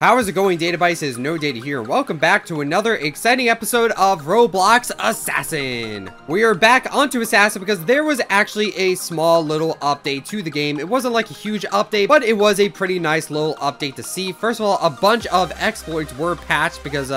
How is it going, Databases? No Data here, and welcome back to another exciting episode of Roblox Assassin. We are back onto Assassin because there was actually a small little update to the game. It wasn't like a huge update, but it was a pretty nice little update to see. First of all, a bunch of exploits were patched because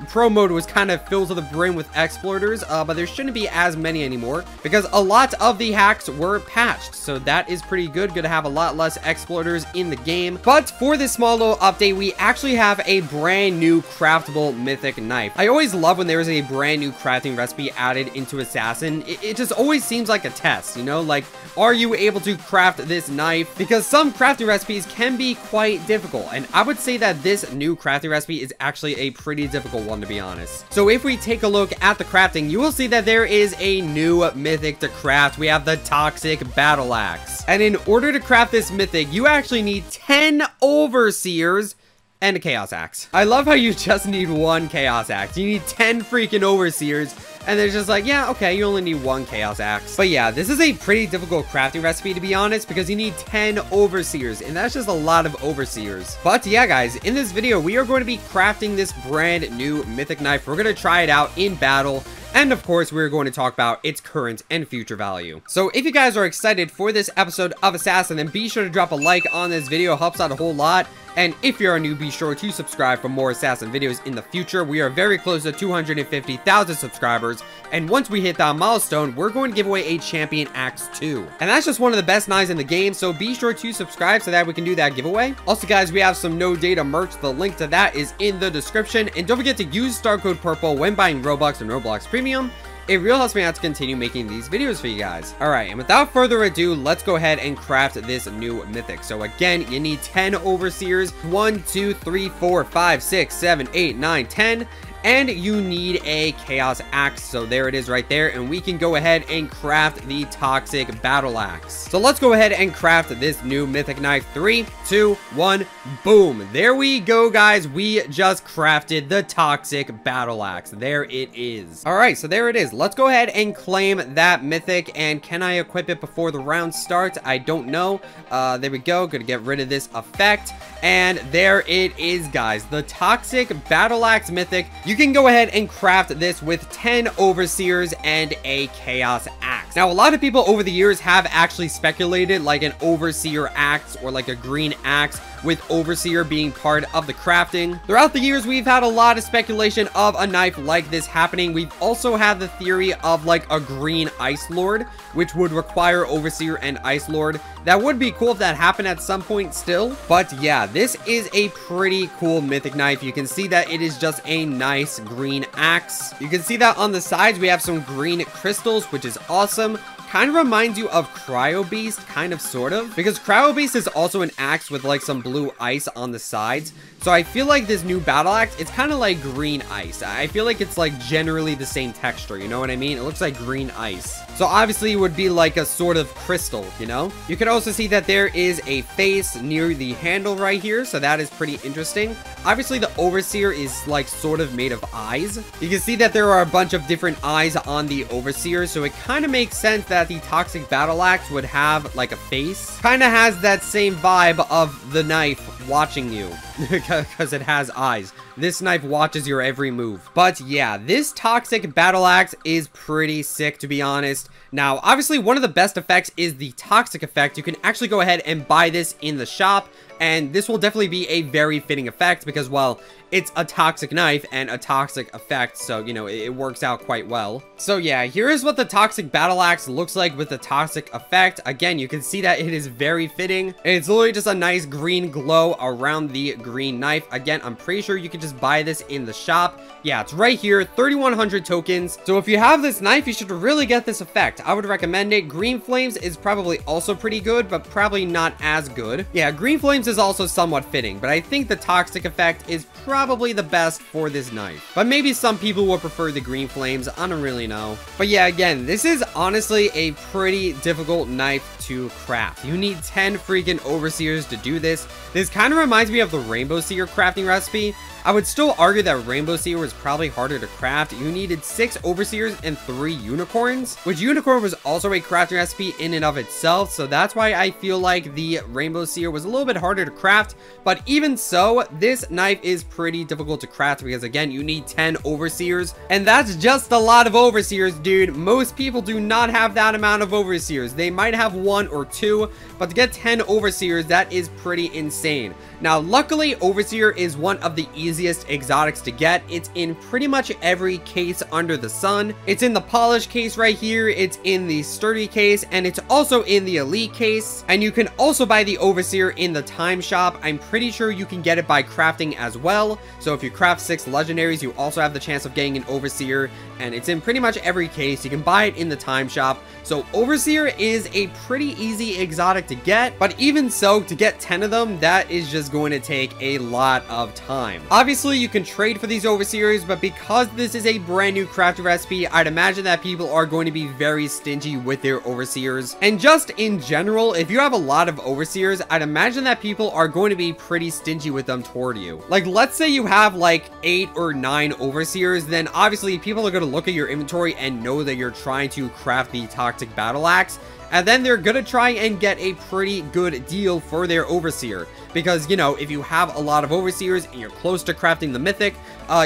Pro mode was kind of filled to the brim with exploiters, but there shouldn't be as many anymore because a lot of the hacks were patched. So that is pretty good. Good to have a lot less exploiters in the game. But for this small little update, we actually have a brand new craftable mythic knife. I always love when there is a brand new crafting recipe added into Assassin. It just always seems like a test, you know, like, are you able to craft this knife? Because some crafting recipes can be quite difficult, and I would say that this new crafting recipe is actually a pretty difficult one, to be honest. So if we take a look at the crafting, you will see that there is a new mythic to craft. We have the Toxic Battle Axe, and in order to craft this mythic, you actually need 10 overseers and a chaos axe. I love how you just need one chaos axe. You need 10 freaking overseers, and they're just like, yeah, okay, you only need one chaos axe. But yeah, this is a pretty difficult crafting recipe, to be honest, because you need 10 overseers, and that's just a lot of overseers. But yeah, guys, in this video, we are going to be crafting this brand new mythic knife. We're going to try it out in battle. And of course, we're going to talk about its current and future value. So if you guys are excited for this episode of Assassin, then be sure to drop a like on this video. It helps out a whole lot. And if you're new, be sure to subscribe for more Assassin videos in the future. We are very close to 250,000 subscribers. And once we hit that milestone, we're going to give away a Champion Axe 2. And that's just one of the best knives in the game. So be sure to subscribe so that we can do that giveaway. Also, guys, we have some No Data merch. The link to that is in the description. And don't forget to use star code PURPLE when buying Robux and Roblox Premium. It really helps me out to continue making these videos for you guys. Alright, and without further ado, let's go ahead and craft this new mythic. So again, you need 10 overseers. 1, 2, 3, 4, 5, 6, 7, 8, 9, 10. And you need a chaos axe. So there it is right there. And we can go ahead and craft the Toxic Battle Axe. So let's go ahead and craft this new mythic knife. 3, 2, 1, boom. There we go, guys. We just crafted the Toxic Battle Axe. There it is. All right, so there it is. Let's go ahead and claim that mythic. And can I equip it before the round starts? I don't know. There we go. Gonna get rid of this effect. And there it is, guys. The Toxic Battle Axe mythic. You can go ahead and craft this with 10 overseers and a chaos axe. Now, a lot of people over the years have actually speculated like an overseer axe or like a green axe, with overseer being part of the crafting. Throughout the years, we've had a lot of speculation of a knife like this happening. We've also had the theory of like a green ice lord, which would require overseer and ice lord. That would be cool if that happened at some point still. But yeah, this is a pretty cool mythic knife. You can see that it is just a nice green axe. You can see that on the sides we have some green crystals, which is awesome. Kind of reminds you of Cryo Beast, kind of, sort of, because Cryo Beast is also an axe with like some blue ice on the sides. So I feel like this new battle axe, it's kind of like green ice. I feel like it's like generally the same texture, you know what I mean? It looks like green ice. So obviously it would be like a sort of crystal, you know? You can also see that there is a face near the handle right here, so that is pretty interesting. Obviously the overseer is like sort of made of eyes. You can see that there are a bunch of different eyes on the overseer, so it kind of makes sense that the Toxic Battle Axe would have like a face. Kind of has that same vibe of the knife watching you because it has eyes. This knife watches your every move. But yeah, this Toxic Battle Axe is pretty sick, to be honest. Now, obviously, one of the best effects is the toxic effect. You can actually go ahead and buy this in the shop, and this will definitely be a very fitting effect because, well, it's a toxic knife and a toxic effect, so, you know, it works out quite well. So yeah, here is what the Toxic Battle Axe looks like with the toxic effect. Again, you can see that it is very fitting, and it's literally just a nice green glow around the green knife. Again, I'm pretty sure you can just buy this in the shop. Yeah, it's right here, 3,100 tokens. So if you have this knife, you should really get this effect. I would recommend it. Green Flames is probably also pretty good, but probably not as good. Yeah, Green Flames is also somewhat fitting, but I think the toxic effect is probably the best for this knife. But maybe some people will prefer the Green Flames. I don't really know. But yeah, again, this is honestly a pretty difficult knife to craft. You need 10 freaking overseers to do this. This kind of reminds me of the Rainbow Seer crafting recipe. I would still argue that Rainbow Seer was probably harder to craft. You needed 6 Overseers and 3 Unicorns, which Unicorn was also a crafting recipe in and of itself, so that's why I feel like the Rainbow Seer was a little bit harder to craft. But even so, this knife is pretty difficult to craft because, again, you need 10 Overseers, and that's just a lot of Overseers, dude. Most people do not have that amount of Overseers. They might have 1 or 2, but to get 10 Overseers, that is pretty insane. Now, luckily, Overseer is one of the easiest exotics to get. It's in pretty much every case under the sun. It's in the polished case right here, it's in the sturdy case, and it's also in the elite case. And you can also buy the Overseer in the time shop. I'm pretty sure you can get it by crafting as well. So if you craft 6 legendaries, you also have the chance of getting an Overseer, and it's in pretty much every case. You can buy it in the time shop. So Overseer is a pretty easy exotic to get, but even so, to get 10 of them, that is just going to take a lot of time. Obviously, you can trade for these Overseers, but because this is a brand new crafting recipe, I'd imagine that people are going to be very stingy with their Overseers. And just in general, if you have a lot of Overseers, I'd imagine that people are going to be pretty stingy with them toward you. Like, let's say you have like 8 or 9 Overseers, then obviously people are going to look at your inventory and know that you're trying to craft the Toxic Battle Axe, and then they're gonna try and get a pretty good deal for their Overseer. Because, you know, if you have a lot of Overseers and you're close to crafting the Mythic,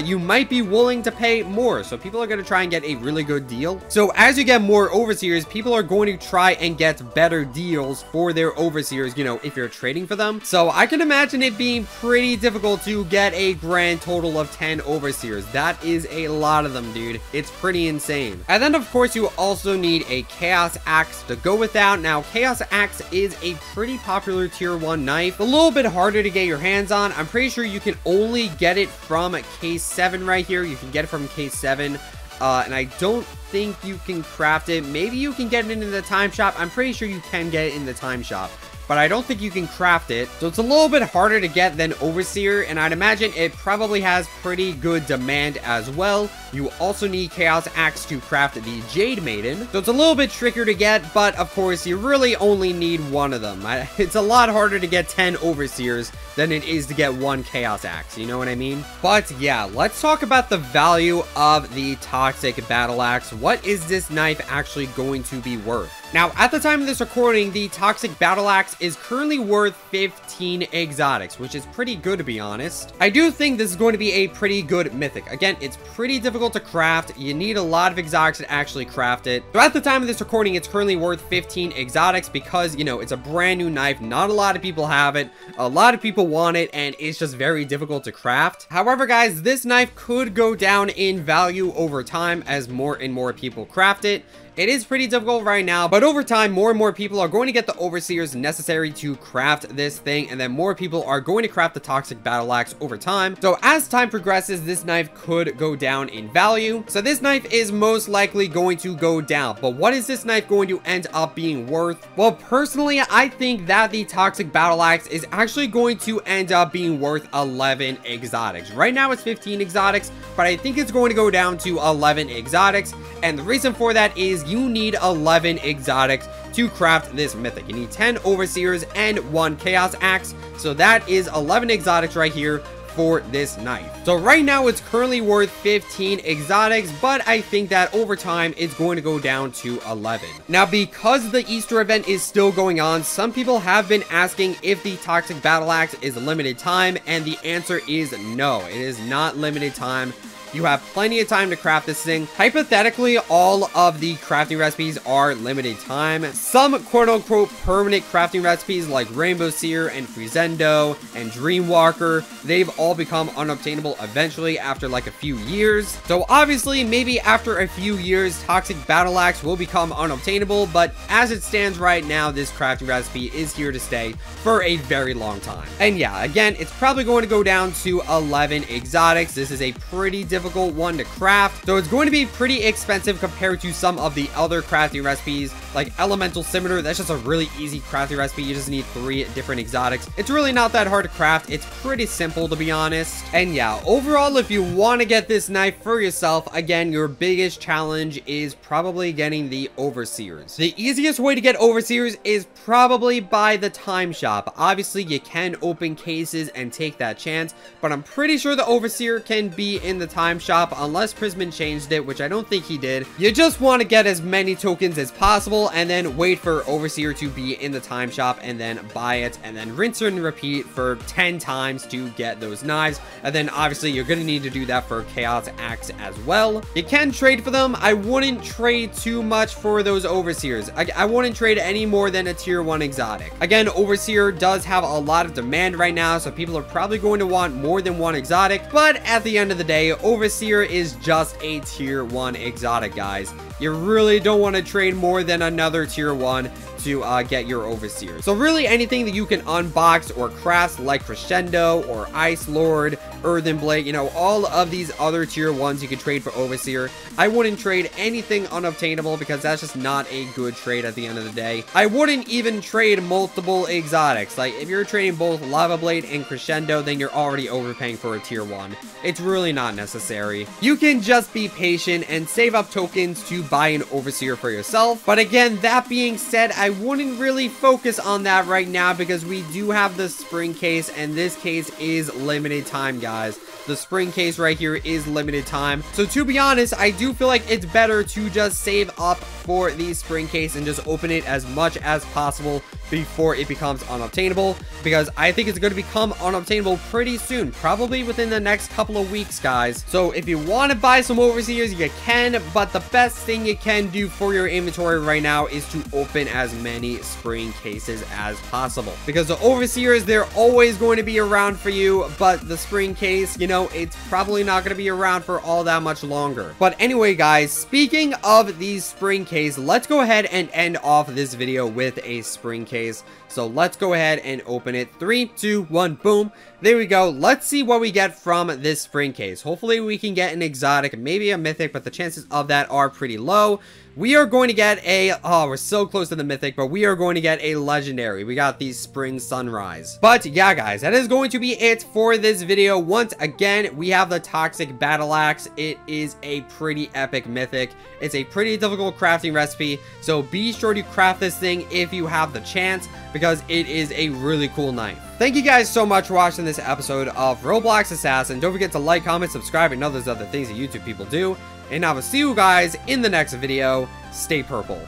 you might be willing to pay more. So people are going to try and get a really good deal. So as you get more Overseers, people are going to try and get better deals for their Overseers, you know, if you're trading for them. So I can imagine it being pretty difficult to get a grand total of 10 Overseers. That is a lot of them, dude. It's pretty insane. And then, of course, you also need a Chaos Axe to go with that. Now, Chaos Axe is a pretty popular tier 1 knife. A little bit harder to get your hands on. I'm pretty sure you can only get it from case 7 right here. You can get it from case 7, and I don't think you can craft it. Maybe you can get it into the time shop. I'm pretty sure you can get it in the time shop, but I don't think you can craft it. So it's a little bit harder to get than Overseer, and I'd imagine it probably has pretty good demand as well. You also need Chaos Axe to craft the Jade Maiden. So it's a little bit trickier to get, but of course, you really only need 1 of them. It's a lot harder to get 10 Overseers than it is to get 1 Chaos Axe, you know what I mean? But yeah, let's talk about the value of the Toxic Battle Axe. What is this knife actually going to be worth? Now, at the time of this recording, the Toxic Battle Axe is currently worth 15 exotics, which is pretty good, to be honest. I do think this is going to be a pretty good Mythic. Again, it's pretty difficult to craft. You need a lot of exotics to actually craft it. So at the time of this recording, it's currently worth 15 exotics because, you know, it's a brand new knife. Not a lot of people have it. A lot of people want it, and it's just very difficult to craft. However, guys, this knife could go down in value over time as more and more people craft it. It is pretty difficult right now, but over time, more and more people are going to get the Overseers necessary to craft this thing, and then more people are going to craft the Toxic Battle Axe over time. So as time progresses, this knife could go down in value. So this knife is most likely going to go down, but what is this knife going to end up being worth? Well, personally, I think that the Toxic Battle Axe is actually going to end up being worth 11 exotics. Right now, it's 15 exotics, but I think it's going to go down to 11 exotics, and the reason for that is you need 11 exotics to craft this Mythic. You need 10 Overseers and 1 Chaos Axe, so that is 11 exotics right here for this knife. So right now it's currently worth 15 exotics, but I think that over time it's going to go down to 11. Now, because the Easter event is still going on, some people have been asking if the Toxic Battle Axe is limited time, and the answer is no, it is not limited time. You have plenty of time to craft this thing. Hypothetically, all of the crafting recipes are limited time. Some quote-unquote permanent crafting recipes like Rainbow Seer and Frizendo and Dreamwalker, they've all become unobtainable eventually after like a few years. So obviously, maybe after a few years, Toxic Battle Axe will become unobtainable, but as it stands right now, this crafting recipe is here to stay for a very long time. And yeah, again, it's probably going to go down to 11 exotics. This is a pretty difficult difficult one to craft, so it's going to be pretty expensive compared to some of the other crafting recipes, like Elemental Scimitar. That's just a really easy crafting recipe. You just need 3 different exotics. It's really not that hard to craft. It's pretty simple, to be honest. And yeah, overall, if you want to get this knife for yourself, again, your biggest challenge is probably getting the Overseers. The easiest way to get Overseers is probably by the time shop. Obviously, you can open cases and take that chance, but I'm pretty sure the Overseer can be in the time shop unless Prisman changed it, which I don't think he did. You just want to get as many tokens as possible and then wait for Overseer to be in the time shop and then buy it and then rinse and repeat for 10 times to get those knives. And then obviously you're going to need to do that for Chaos Axe as well. You can trade for them. I wouldn't trade too much for those Overseers. I wouldn't trade any more than a tier 1 exotic. Again, Overseer does have a lot of demand right now, so people are probably going to want more than one exotic, but at the end of the day, Overseer is just a tier 1 exotic, guys. You really don't want to trade more than another tier 1 to get your Overseer. So really anything that you can unbox or craft, like Crescendo or Ice Lord, Earthen Blade, you know, all of these other tier 1s you can trade for Overseer. I wouldn't trade anything unobtainable because that's just not a good trade at the end of the day. I wouldn't even trade multiple exotics. Like if you're trading both Lava Blade and Crescendo, then you're already overpaying for a tier 1. It's really not necessary. You can just be patient and save up tokens to buy an Overseer for yourself. But again, that being said, I wouldn't really focus on that right now because we do have the spring case, and this case is limited time, guys. The spring case right here is limited time. So to be honest, I do feel like it's better to just save up for the spring case and just open it as much as possible before it becomes unobtainable, because I think it's going to become unobtainable pretty soon, probably within the next couple of weeks, guys. So if you want to buy some Overseers, you can, but the best thing you can do for your inventory right now is to open as many spring cases as possible, because the Overseers, they're always going to be around for you, but the spring case, you know, it's probably not going to be around for all that much longer. But anyway, guys, speaking of these spring case, let's go ahead and end off this video with a spring case. So let's go ahead and open it. 3, 2, 1, boom. There we go. Let's see what we get from this spring case. Hopefully we can get an exotic, maybe a mythic, but the chances of that are pretty low. We are going to get a, oh, we're so close to the mythic, but we are going to get a legendary. We got the Spring Sunrise. But yeah, guys, that is going to be it for this video. Once again, we have the Toxic Battle Axe. It is a pretty epic mythic. It's a pretty difficult crafting recipe, so be sure to craft this thing if you have the chance, because it is a really cool knife. Thank you guys so much for watching this episode of Roblox Assassin. Don't forget to like, comment, subscribe, and all those other things that YouTube people do. And I will see you guys in the next video. Stay purple.